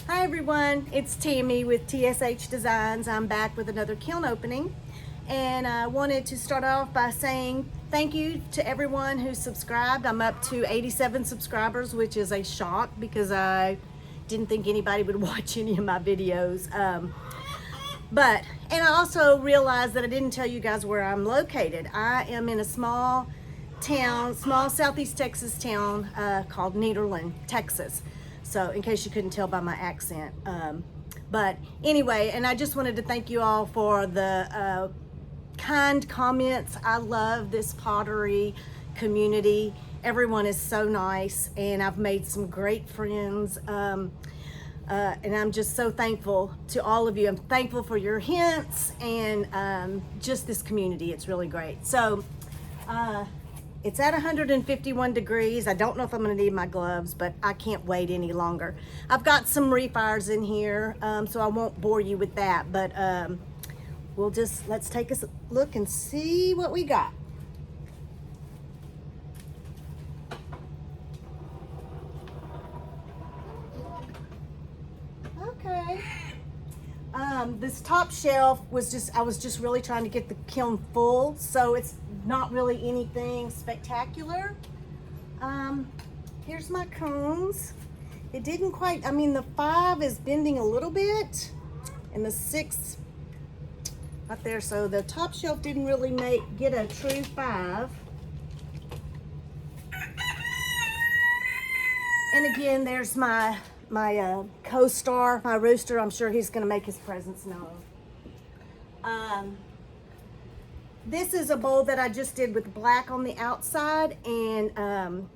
Hi everyone, it's Tammy with TSH Designs. I'm back with another kiln opening, and I wanted to start off by saying thank you to everyone who subscribed. I'm up to 87 subscribers, which is a shock because I didn't think anybody would watch any of my videos. And I also realized that I didn't tell you guys where I'm located. I am in a small southeast Texas town called Nederland, Texas. So in case you couldn't tell by my accent. But anyway, and I just wanted to thank you all for the kind comments. I love this pottery community. Everyone is so nice, and I've made some great friends. And I'm just so thankful to all of you. I'm thankful for your hints and just this community. It's really great. So it's at 151 degrees. I don't know if I'm gonna need my gloves, but I can't wait any longer. I've got some refires in here, so I won't bore you with that, but let's take a look and see what we got. Okay. This top shelf I was just really trying to get the kiln full, so it's not really anything spectacular. Here's my cones. It didn't quite, the 5 is bending a little bit, and the 6 right there, so the top shelf didn't really get a true 5. And again, there's my co-star, my rooster. I'm sure he's gonna make his presence known. This is a bowl that I just did with black on the outside and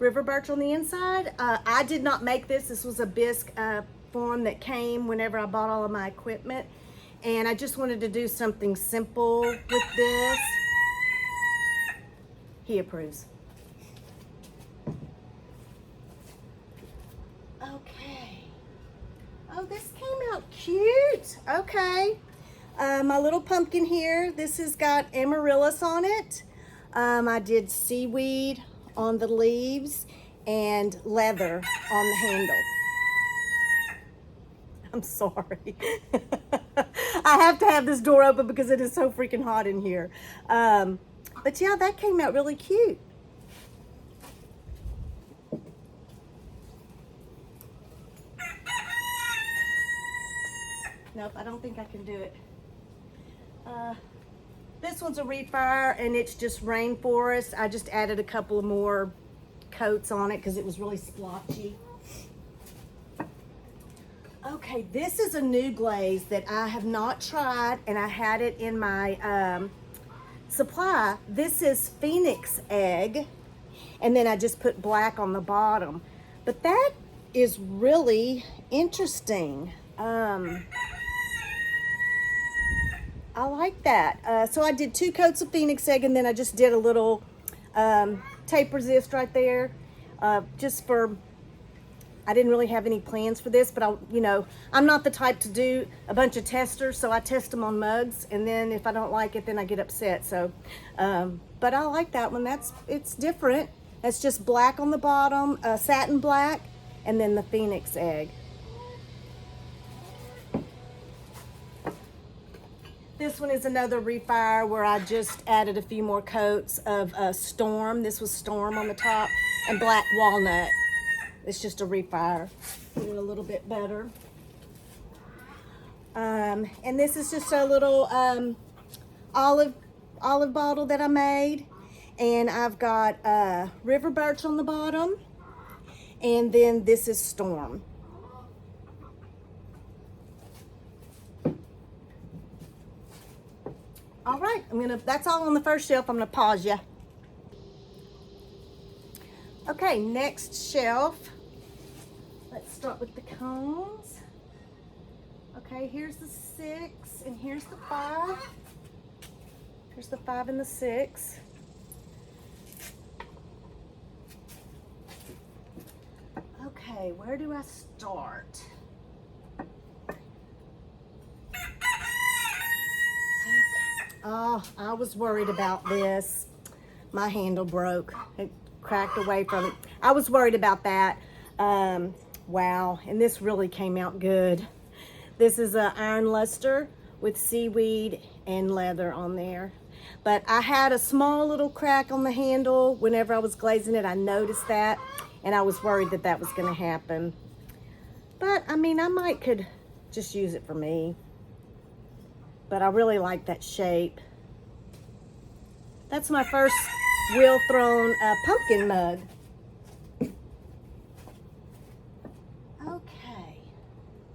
river birch on the inside. I did not make this. This was a bisque form that came whenever I bought all of my equipment. And I just wanted to do something simple with this. He approves. Okay. Oh, this came out cute. Okay. My little pumpkin here, this has got amaryllis on it. I did seaweed on the leaves and leather on the handle. I'm sorry. I have to have this door open because it is so freaking hot in here. But yeah, that came out really cute. Nope, I don't think I can do it. This one's a refire, and it's just rainforest. I just added a couple of more coats on it because it was really splotchy. Okay, this is a new glaze that I have not tried, and I had it in my supply. This is Phoenix egg, and then I just put black on the bottom. But that is really interesting. I like that. So I did 2 coats of Phoenix egg, and then I just did a little tape resist right there, I didn't really have any plans for this, but I'm not the type to do a bunch of testers, so I test them on mugs, and then if I don't like it, then I get upset. So, but I like that one. It's different. It's just black on the bottom, satin black, and then the Phoenix egg. This one is another refire where I just added a few more coats of Storm. This was Storm on the top, and black walnut. It's just a refire. Get it a little bit better. And this is just a little olive bottle that I made. And I've got river birch on the bottom. And then this is Storm. All right, that's all on the first shelf. I'm gonna pause you. Okay, next shelf. Let's start with the cones. Okay, here's the 6 and here's the 5. Here's the 5 and the 6. Okay, where do I start? Oh, I was worried about this. My handle broke. It cracked away from it. I was worried about that. Wow, and this really came out good. This is a iron luster with seaweed and leather on there. But I had a small little crack on the handle. Whenever I was glazing it, I noticed that, and I was worried that that was gonna happen. But I mean, I could just use it for me. But I really like that shape. That's my first wheel thrown pumpkin mug. Okay,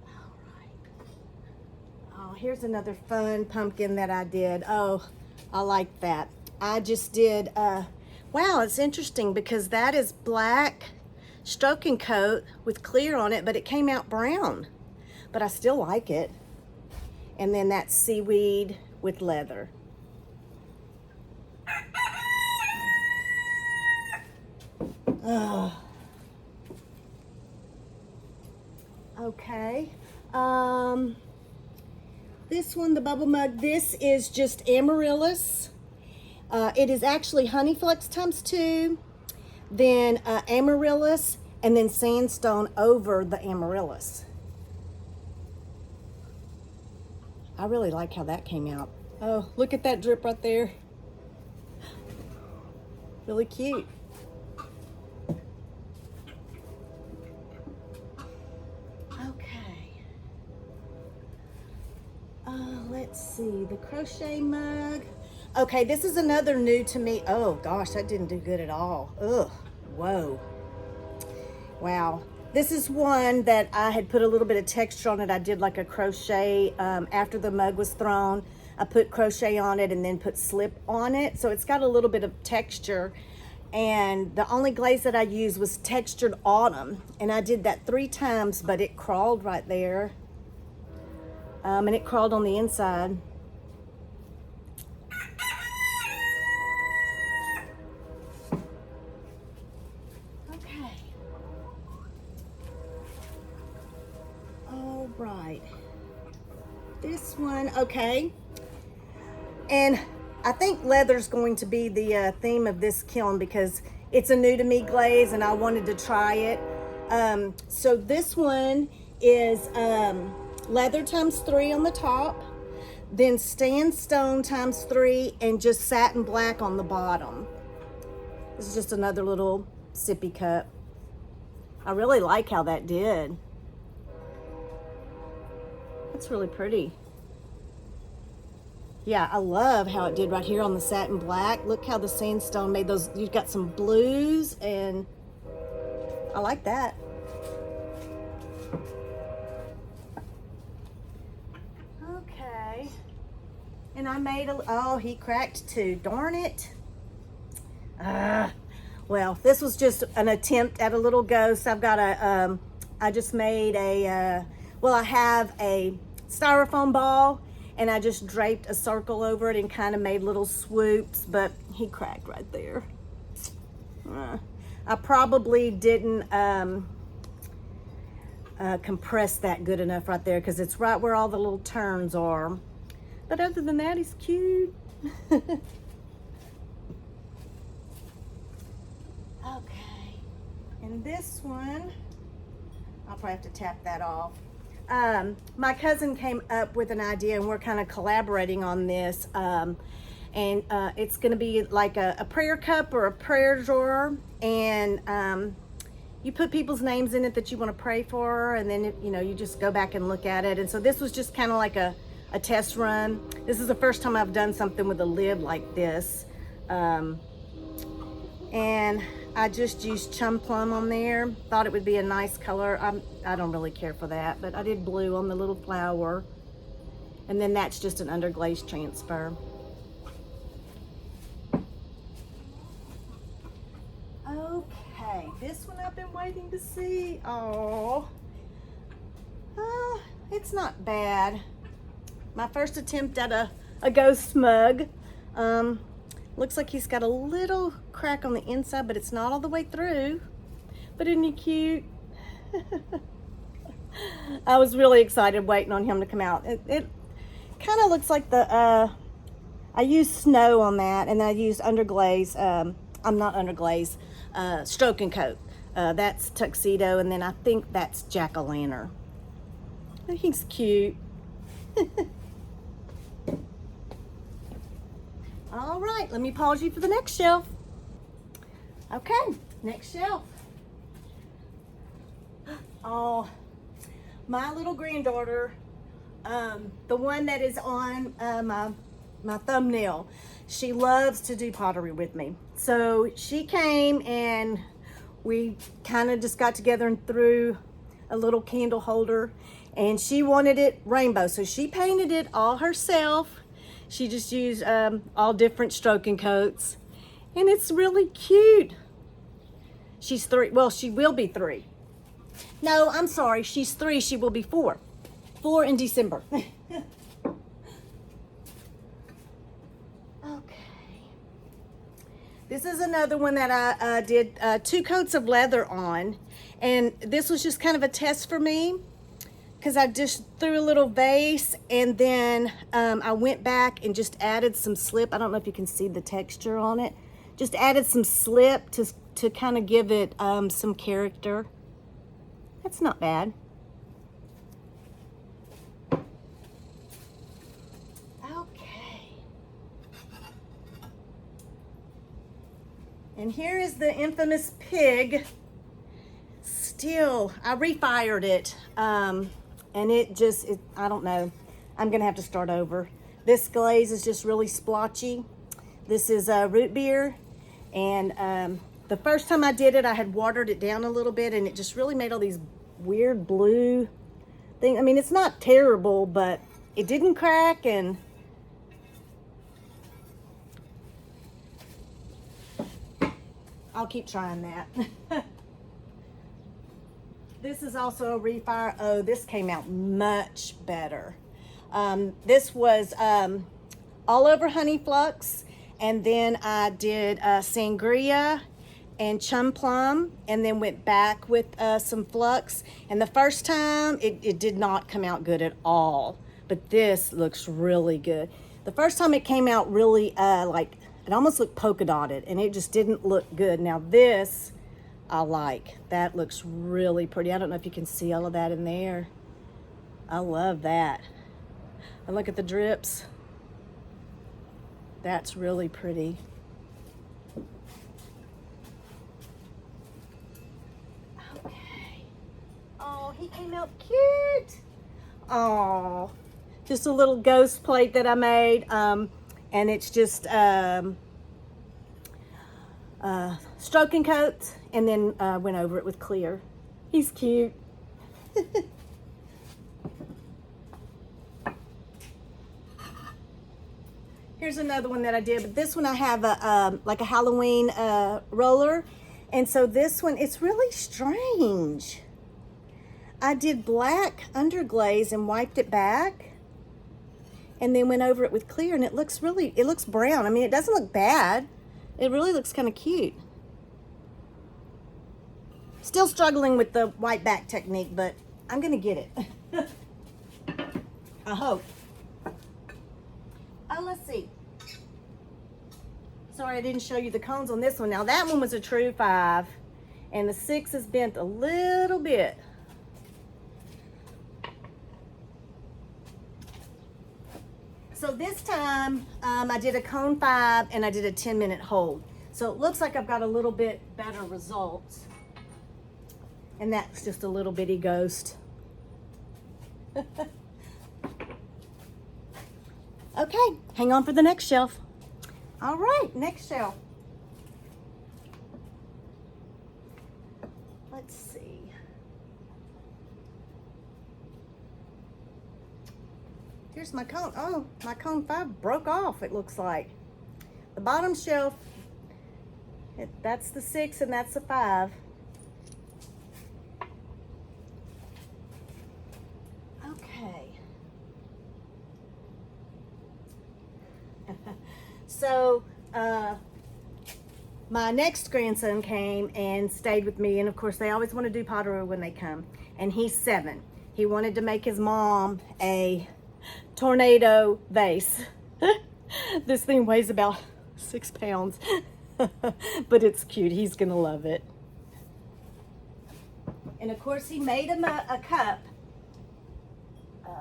all right. Oh, here's another fun pumpkin that I did. Oh, I like that. I just did, wow, it's interesting because that is black stroke and coat with clear on it, but it came out brown. But I still like it. And then that's seaweed with leather. Oh. Okay. This one, the bubble mug, this is just amaryllis. It is actually honey flux times 2, then amaryllis, and then sandstone over the amaryllis. I really like how that came out. Oh, look at that drip right there. Really cute. Okay. Let's see, the crochet mug. Okay, this is another new to me. Oh gosh, that didn't do good at all. Ugh, whoa. Wow. This is one that I had put a little bit of texture on it. I did like a crochet after the mug was thrown. I put crochet on it and then put slip on it. So it's got a little bit of texture. And the only glaze that I used was textured autumn. And I did that 3 times, but it crawled right there. And it crawled on the inside. Okay. All right. This one, okay. And I think leather's going to be the theme of this kiln because it's a new to me glaze and I wanted to try it. So this one is leather times 3 on the top, then sandstone times 3, and just satin black on the bottom. This is just another little sippy cup. I really like how that did. That's really pretty. Yeah, I love how it did right here on the satin black. Look how the sandstone made those. You've got some blues, and I like that. Okay. And I made a, oh, he cracked too. Darn it. Well, this was just an attempt at a little ghost. I've got a, I just made a, well, I have a styrofoam ball, and I just draped a circle over it and kind of made little swoops, but he cracked right there. I probably didn't compress that good enough right there because it's right where all the little turns are. But other than that, he's cute. Okay. And this one, I'll probably have to tap that off. My cousin came up with an idea and we're kind of collaborating on this. It's going to be like a prayer cup or a prayer drawer. And you put people's names in it that you want to pray for. And then, you know, you just go back and look at it. And so this was just kind of like a test run. This is the first time I've done something with a lid like this. And I just used chum plum on there. Thought it would be a nice color. I don't really care for that, but I did blue on the little flower. And then that's just an underglaze transfer. Okay, this one I've been waiting to see. Oh, it's not bad. My first attempt at a ghost mug. Looks like he's got a little crack on the inside, but it's not all the way through. But isn't he cute? I was really excited waiting on him to come out. It kind of looks like the, I used snow on that, and I used underglaze, I'm not underglaze, stroke and coat. That's Tuxedo, and then I think that's Jack-o'-lantern. Oh, he's cute. All right, let me pause you for the next shelf. Okay, next shelf. Oh, my little granddaughter, the one that is on my thumbnail, she loves to do pottery with me. So she came and we kind of just got together and threw a little candle holder, and she wanted it rainbow. So she painted it all herself. She just used all different stroking coats, and it's really cute. She's 3, well, she will be 3. No, I'm sorry, she's 3, she will be 4. 4 in December. This is another one that I did 2 coats of leather on, and this was just kind of a test for me because I just threw a little vase, and then I went back and just added some slip. I don't know if you can see the texture on it. Just added some slip to kind of give it some character. That's not bad. And here is the infamous pig. Still, I refired it, and I don't know. I'm gonna have to start over. This glaze is just really splotchy. This is root beer, and the first time I did it, I had watered it down a little bit, and it just really made all these weird blue things. I mean, it's not terrible, but it didn't crack, and I'll keep trying that. This is also a refire. Oh, this came out much better. This was all over honey flux, and then I did sangria and chum plum, and then went back with some flux. And the first time, it did not come out good at all, but this looks really good. The first time it came out really like, it almost looked polka dotted, and it just didn't look good. Now this, I like. That looks really pretty. I don't know if you can see all of that in there. I love that. And look at the drips. That's really pretty. Okay. Oh, he came out cute. Oh, just a little ghost plate that I made. And it's just stroking coats, and then went over it with clear. He's cute. Here's another one that I did, but this one I have like a Halloween roller, and so this one, it's really strange. I did black underglaze and wiped it back, and then went over it with clear, and it looks brown. I mean, it doesn't look bad. It really looks kind of cute. Still struggling with the white back technique, but I'm gonna get it. I hope. Oh, let's see. Sorry, I didn't show you the cones on this one. Now that one was a true 5, and the 6 is bent a little bit. So this time, I did a cone 5 and I did a 10-minute hold. So it looks like I've got a little bit better results. And that's just a little bitty ghost. Okay, hang on for the next shelf. All right, next shelf. Let's see. Here's my cone. Oh, my cone 5 broke off, it looks like. The bottom shelf, that's the 6 and that's the 5. Okay. So, my next grandson came and stayed with me, and of course they always want to do pottery when they come, and he's 7. He wanted to make his mom a tornado vase. This thing weighs about 6 pounds, but it's cute. He's gonna love it. And of course he made him a cup,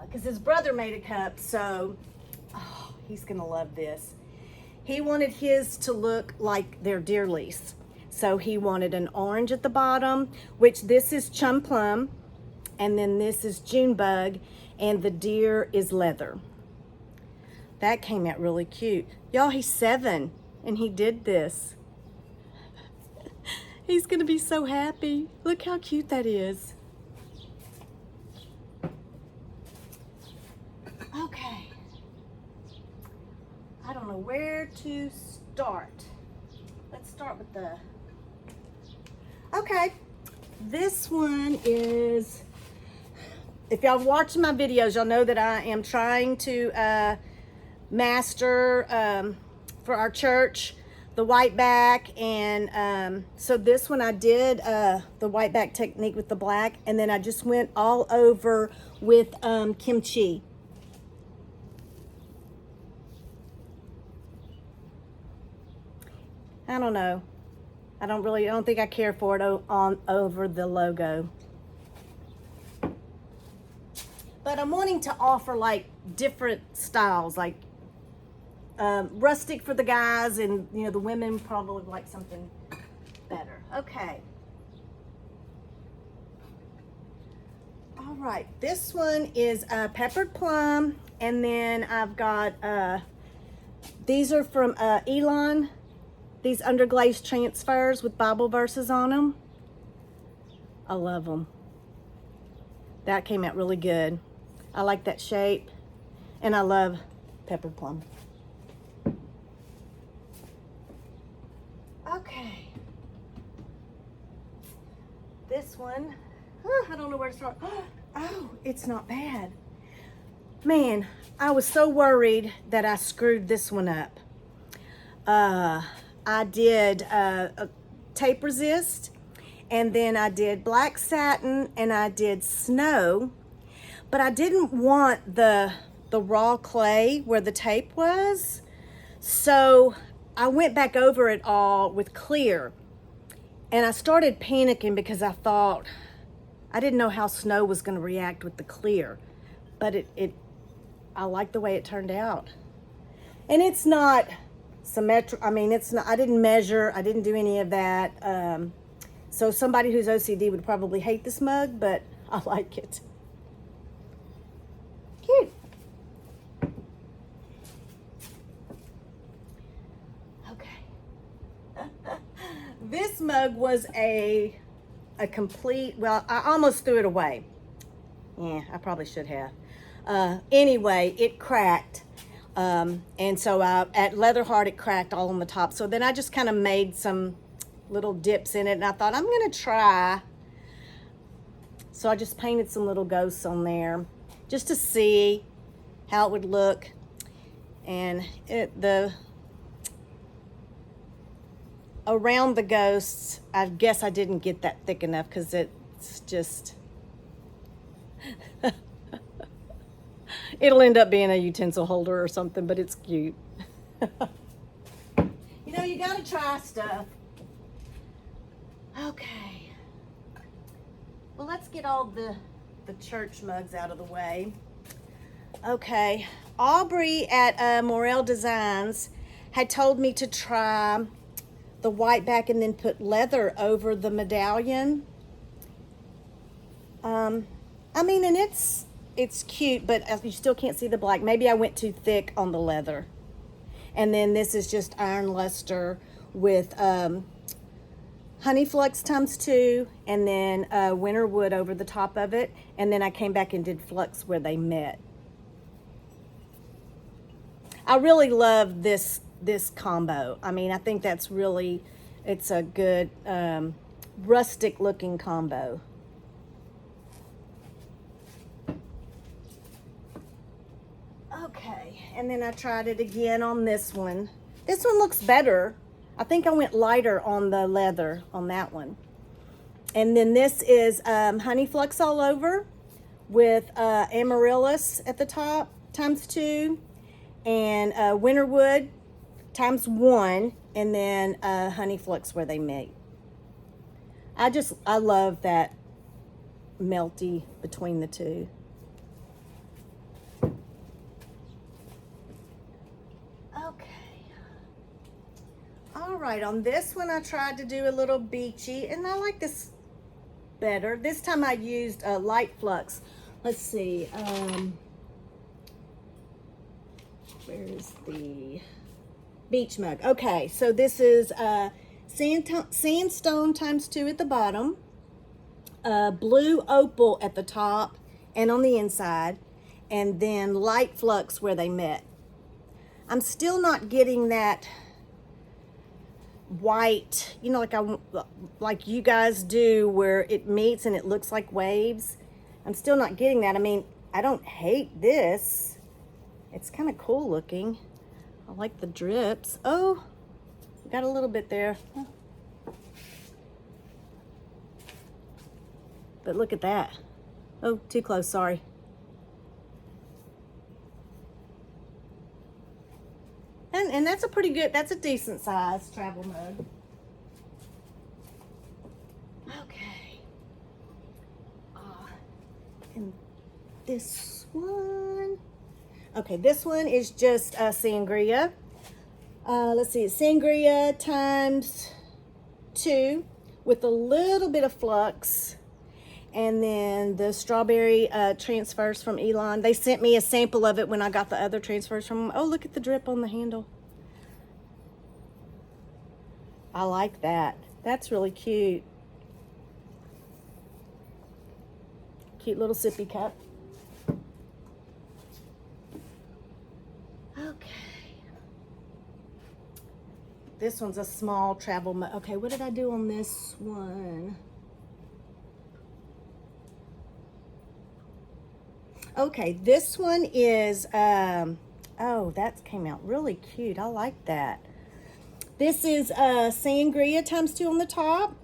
because his brother made a cup, so he's gonna love this. He wanted his to look like their deer lease. So he wanted an orange at the bottom, which this is chum plum, and then this is June bug, and the deer is leather. That came out really cute. Y'all, he's 7 and he did this. He's gonna be so happy. Look how cute that is. Okay. I don't know where to start. Let's start with the, okay. This one is, if y'all watch my videos, y'all know that I am trying to master for our church the white back, and so this one I did the white back technique with the black, and then I just went all over with kimchi. I don't know. I don't think I care for it on over the logo. But I'm wanting to offer like different styles, like rustic for the guys, and you know, the women probably would like something better. Okay. All right, this one is peppered plum, and then I've got these are from Elon. These underglaze transfers with Bible verses on them. I love them. That came out really good. I like that shape, and I love peppered plum. Okay. This one, I don't know where to start. Oh, it's not bad. Man, I was so worried that I screwed this one up. I did a tape resist, and then I did black satin, and I did snow, but I didn't want the raw clay where the tape was, so I went back over it all with clear, and I started panicking because I thought, I didn't know how snow was going to react with the clear, but I like the way it turned out. And it's not symmetric. I mean, it's not, I didn't measure, I didn't do any of that. So somebody who's OCD would probably hate this mug, but I like it. Cute. Okay. This mug was a complete, well, I almost threw it away. Yeah, I probably should have. Anyway, it cracked. And so at Leatherheart, it cracked all on the top. So then I just kind of made some little dips in it, and I thought, I'm gonna try. So I just painted some little ghosts on there just to see how it would look. And around the ghosts, I guess I didn't get that thick enough because it's just, it'll end up being a utensil holder or something, but it's cute. You know, you gotta try stuff. Okay. Well, let's get all the church mugs out of the way. Okay. Aubrey at Morel Designs had told me to try the white back and then put leather over the medallion. I mean, and it's cute, but you still can't see the black. Maybe I went too thick on the leather. And then this is just iron luster with honey flux ×2, and then winter wood over the top of it. And then I came back and did flux where they met. I really love this combo. I mean, I think that's really, it's a good rustic looking combo. Okay, and then I tried it again on this one. This one looks better. I think I went lighter on the leather on that one. And then this is honey flux all over with amaryllis at the top ×2, and winter wood ×1, and then honey flux where they meet. I love that melty between the two. Okay. All right, on this one I tried to do a little beachy, and I like this better. This time I used a light flux. Let's see, where is the beach mug? Okay, so this is sandstone ×2 at the bottom, blue opal at the top and on the inside, and then light flux where they met. I'm still not getting that white, you know, like you guys do, where it meets and it looks like waves. I'm still not getting that. I mean, I don't hate this. It's kind of cool looking. I like the drips. Oh, got a little bit there. But look at that. Oh, too close, sorry. And that's a pretty good, that's a decent size travel mug. Okay. And this one. Okay, this one is just sangria. Let's see, it's sangria ×2 with a little bit of flux. And then the strawberry transfers from Elon. They sent me a sample of it when I got the other transfers from them. Oh, look at the drip on the handle. I like that. That's really cute. Cute little sippy cup. Okay. This one's a small travel mug. Okay, what did I do on this one? Okay, this one is, oh, that came out really cute. I like that. This is sangria ×2 on the top,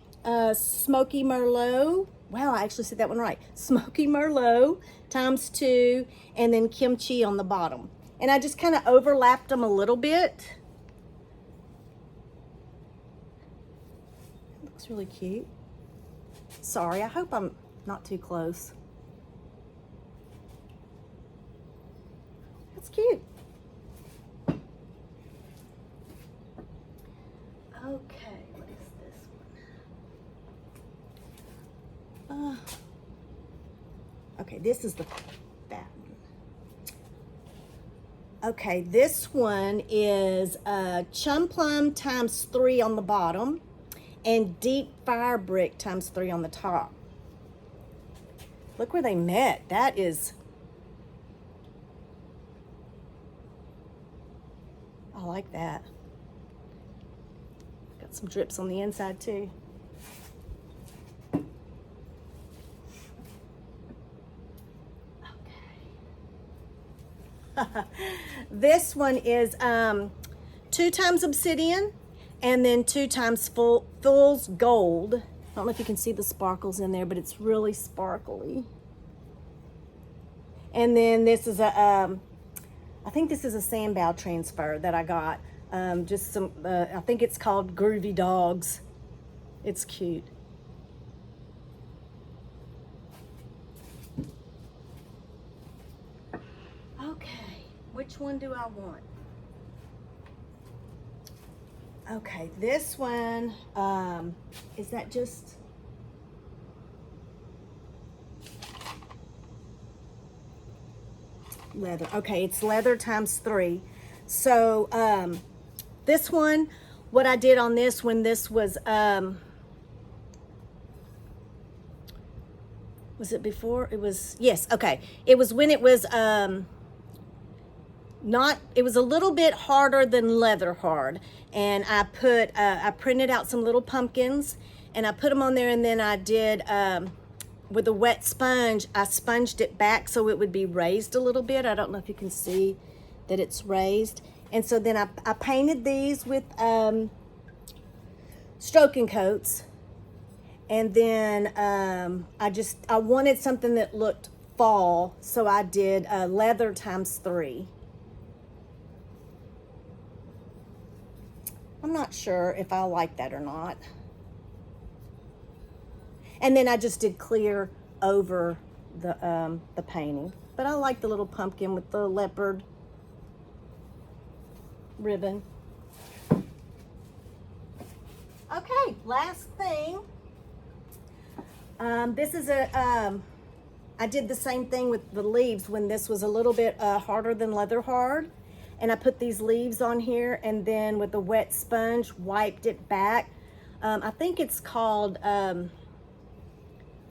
smoky merlot. Wow, I actually said that one right. Smoky merlot ×2, and then kimchi on the bottom. And I just kind of overlapped them a little bit. It looks really cute. Sorry, I hope I'm not too close. That's cute. Okay, what is this one? Okay, this is the fat one. Okay, this one is chum plum ×3 on the bottom and deep fire brick ×3 on the top. Look where they met. That is, I like that. Got some drips on the inside too. Okay. This one is 2 times obsidian and then 2 times fool's gold. I don't know if you can see the sparkles in there, but it's really sparkly. And then this is a I think this is a sand bow transfer that I got. Just some, I think it's called Groovy Dogs. It's cute. Okay, which one do I want? Okay, this one, is that just... leather? Okay, it's leather ×3. So this one, what I did on this when this was it before? It was, yes, okay, it was when it was not, it was a little bit harder than leather hard, and I put I printed out some little pumpkins and I put them on there, and then I did with a wet sponge, I sponged it back so it would be raised a little bit. I don't know if you can see that it's raised. And so then I painted these with stroking coats. And then I wanted something that looked fall, so I did leather ×3. I'm not sure if I like that or not. And then I just did clear over the painting. But I like the little pumpkin with the leopard ribbon. Okay, last thing. This is I did the same thing with the leaves when this was a little bit harder than leather hard. And I put these leaves on here and then with a wet sponge wiped it back. I think it's called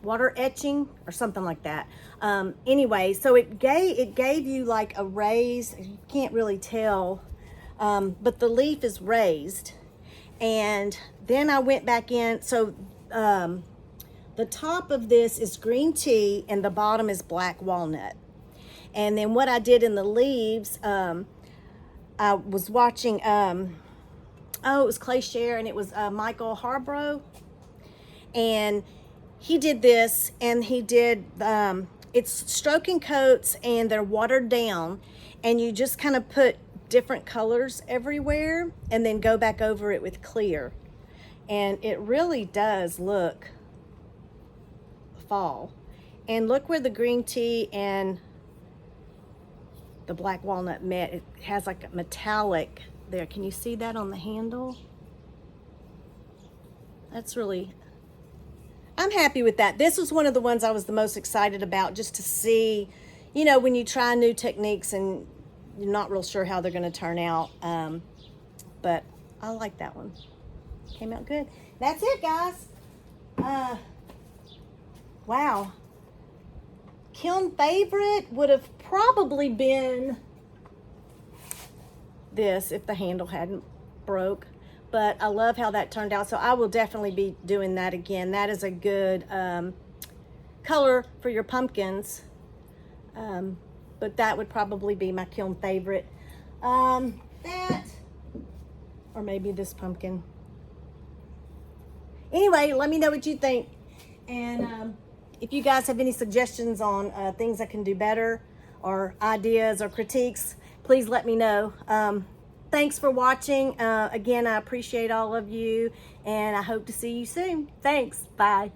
water etching or something like that. Anyway, so it gave you like a raise. You can't really tell, but the leaf is raised. And then I went back in. So the top of this is green tea and the bottom is black walnut. And then what I did in the leaves, I was watching, it was Clay Share, and it was Michael Harborough. And he did this, and he did, it's stroking coats, and they're watered down, and you just kind of put different colors everywhere, and then go back over it with clear. And it really does look fall. And look where the green tea and the black walnut met. It has like a metallic there. Can you see that on the handle? That's really, I'm happy with that. This was one of the ones I was the most excited about, just to see, you know, when you try new techniques and you're not real sure how they're going to turn out. But I like that one. Came out good. That's it, guys. Wow. Kiln favorite would have probably been this if the handle hadn't broke. But I love how that turned out, so I will definitely be doing that again. That is a good color for your pumpkins. But that would probably be my Kiln favorite. That, or maybe this pumpkin. Anyway, let me know what you think. And if you guys have any suggestions on things I can do better, or ideas or critiques, please let me know. Thanks for watching. Again, I appreciate all of you, and I hope to see you soon. Thanks. Bye.